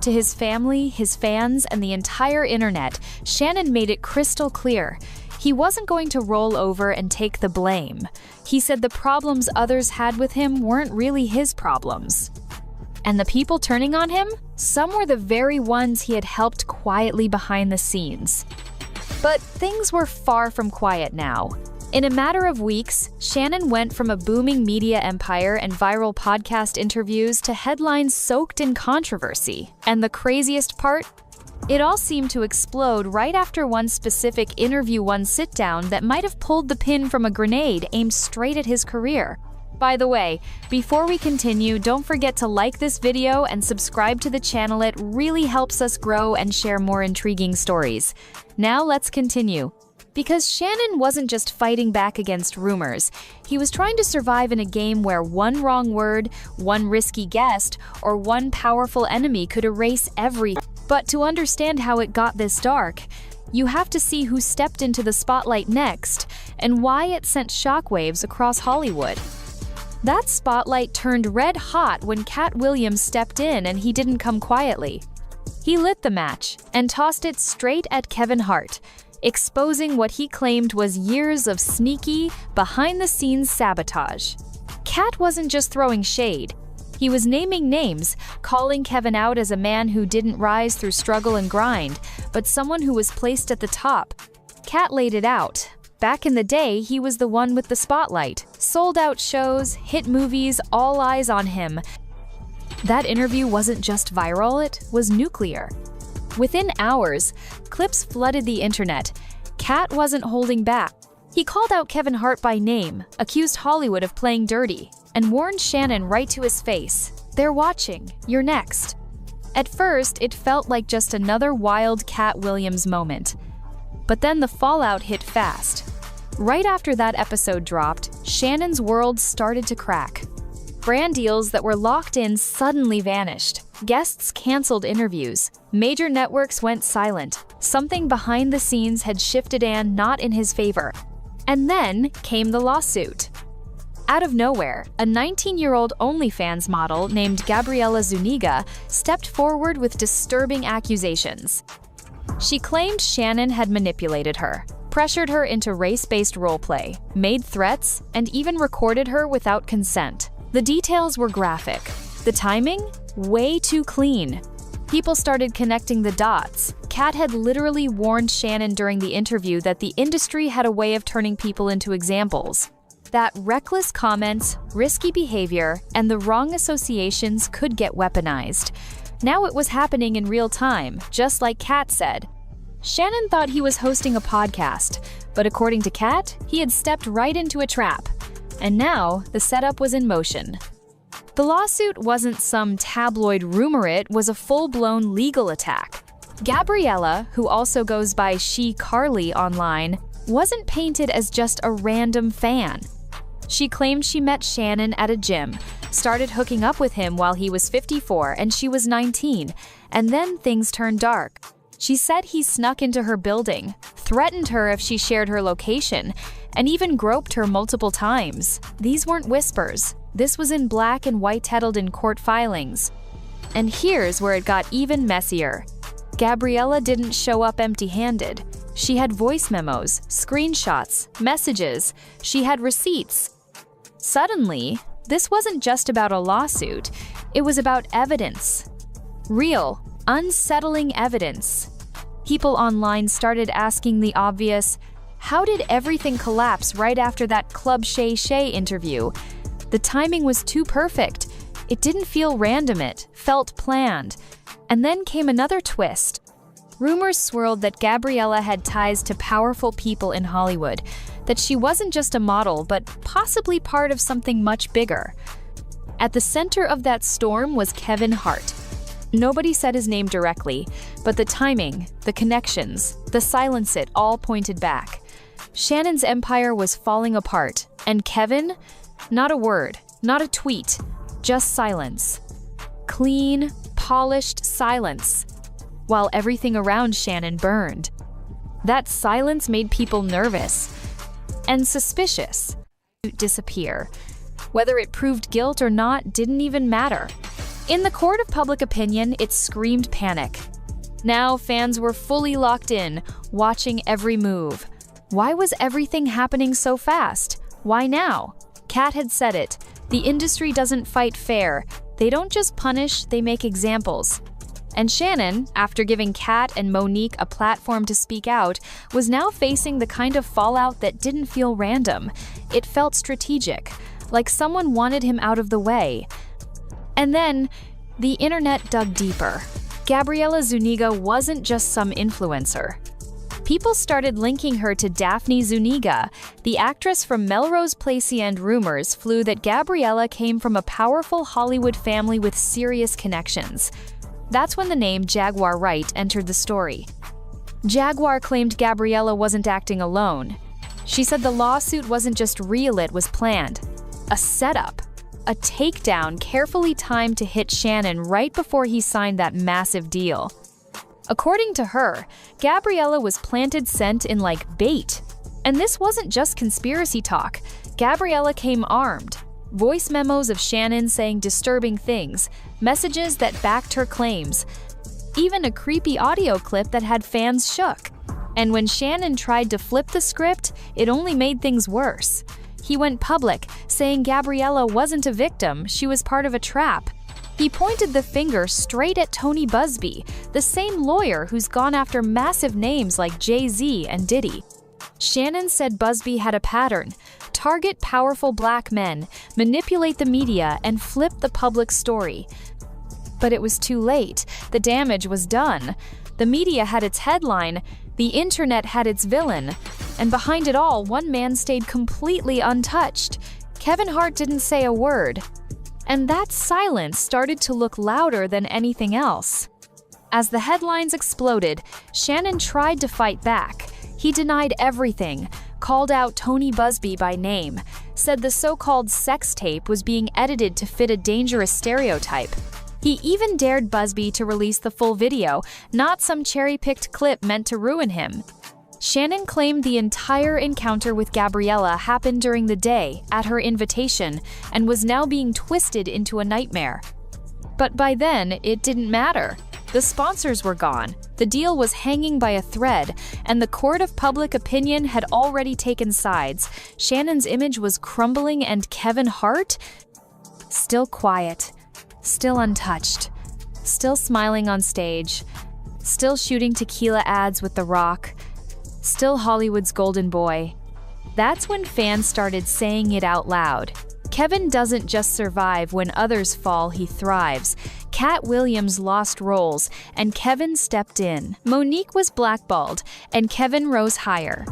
To his family, his fans, and the entire internet, Shannon made it crystal clear. He wasn't going to roll over and take the blame. He said the problems others had with him weren't really his problems. And the people turning on him? Some were the very ones he had helped quietly behind the scenes. But things were far from quiet now. In a matter of weeks, Shannon went from a booming media empire and viral podcast interviews to headlines soaked in controversy. And the craziest part? It all seemed to explode right after one specific interview, one sit-down that might have pulled the pin from a grenade aimed straight at his career. By the way, before we continue, don't forget to like this video and subscribe to the channel. It really helps us grow and share more intriguing stories. Now let's continue. Because Shannon wasn't just fighting back against rumors, he was trying to survive in a game where one wrong word, one risky guest, or one powerful enemy could erase everything. But to understand how it got this dark, you have to see who stepped into the spotlight next and why it sent shockwaves across Hollywood. That spotlight turned red hot when Cat Williams stepped in, and he didn't come quietly. He lit the match and tossed it straight at Kevin Hart, exposing what he claimed was years of sneaky, behind-the-scenes sabotage. Cat wasn't just throwing shade. He was naming names, calling Kevin out as a man who didn't rise through struggle and grind, but someone who was placed at the top. Cat laid it out. Back in the day, he was the one with the spotlight. Sold-out shows, hit movies, all eyes on him. That interview wasn't just viral, it was nuclear. Within hours, clips flooded the internet. Cat wasn't holding back. He called out Kevin Hart by name, accused Hollywood of playing dirty, and warned Shannon right to his face. "They're watching. You're next." At first, it felt like just another wild Cat Williams moment. But then the fallout hit fast. Right after that episode dropped, Shannon's world started to crack. Brand deals that were locked in suddenly vanished. Guests canceled interviews. Major networks went silent. Something behind the scenes had shifted and not in his favor. And then came the lawsuit. Out of nowhere, a 19-year-old OnlyFans model named Gabriella Zuniga stepped forward with disturbing accusations. She claimed Shannon had manipulated her, pressured her into race-based roleplay, made threats, and even recorded her without consent. The details were graphic. The timing? Way too clean. People started connecting the dots. Cat had literally warned Shannon during the interview that the industry had a way of turning people into examples. That reckless comments, risky behavior, and the wrong associations could get weaponized. Now it was happening in real time, just like Cat said. Shannon thought he was hosting a podcast, but according to Cat, he had stepped right into a trap. And now, the setup was in motion. The lawsuit wasn't some tabloid rumor, it was a full-blown legal attack. Gabriella, who also goes by She Carly online, wasn't painted as just a random fan. She claimed she met Shannon at a gym, started hooking up with him while he was 54 and she was 19, and then things turned dark. She said he snuck into her building, threatened her if she shared her location, and even groped her multiple times. These weren't whispers. This was in black and white, titled in court filings. And here's where it got even messier. Gabriella didn't show up empty-handed. She had voice memos, screenshots, messages. She had receipts. Suddenly, this wasn't just about a lawsuit. It was about evidence. Real, unsettling evidence. People online started asking the obvious, how did everything collapse right after that Club Shay Shay interview? The timing was too perfect. It didn't feel random, it felt planned. And then came another twist. Rumors swirled that Gabriella had ties to powerful people in Hollywood, that she wasn't just a model, but possibly part of something much bigger. At the center of that storm was Kevin Hart. Nobody said his name directly, but the timing, the connections, the silence, it all pointed back. Shannon's empire was falling apart, and Kevin? Not a word, not a tweet, just silence. Clean, polished silence, while everything around Shannon burned. That silence made people nervous and suspicious. Disappear. Whether it proved guilt or not didn't even matter. In the court of public opinion, it screamed panic. Now fans were fully locked in, watching every move. Why was everything happening so fast? Why now? Kat had said it. The industry doesn't fight fair. They don't just punish, they make examples. And Shannon, after giving Kat and Monique a platform to speak out, was now facing the kind of fallout that didn't feel random. It felt strategic, like someone wanted him out of the way. And then, the internet dug deeper. Gabriella Zuniga wasn't just some influencer. People started linking her to Daphne Zuniga, the actress from Melrose Place, and rumors flew that Gabriella came from a powerful Hollywood family with serious connections. That's when the name Jaguar Wright entered the story. Jaguar claimed Gabriella wasn't acting alone. She said the lawsuit wasn't just real, it was planned. A setup. A takedown carefully timed to hit Shannon right before he signed that massive deal. According to her, Gabriella was planted scent in like bait. And this wasn't just conspiracy talk. Gabriella came armed. Voice memos of Shannon saying disturbing things, messages that backed her claims, even a creepy audio clip that had fans shook. And when Shannon tried to flip the script, it only made things worse. He went public, saying Gabriella wasn't a victim, she was part of a trap. He pointed the finger straight at Tony Busby, the same lawyer who's gone after massive names like Jay-Z and Diddy. Shannon said Busby had a pattern: target powerful black men, manipulate the media, and flip the public story. But it was too late. The damage was done. The media had its headline, the internet had its villain, and behind it all, one man stayed completely untouched. Kevin Hart didn't say a word. And that silence started to look louder than anything else. As the headlines exploded, Shannon tried to fight back. He denied everything, called out Tony Busby by name, said the so-called sex tape was being edited to fit a dangerous stereotype. He even dared Busby to release the full video, not some cherry-picked clip meant to ruin him. Shannon claimed the entire encounter with Gabriella happened during the day, at her invitation, and was now being twisted into a nightmare. But by then, it didn't matter. The sponsors were gone, the deal was hanging by a thread, and the court of public opinion had already taken sides. Shannon's image was crumbling, and Kevin Hart? Still quiet, still untouched, still smiling on stage, still shooting tequila ads with The Rock, still Hollywood's golden boy. That's when fans started saying it out loud. Kevin doesn't just survive when others fall, he thrives. Cat Williams lost roles, and Kevin stepped in. Monique was blackballed, and Kevin rose higher.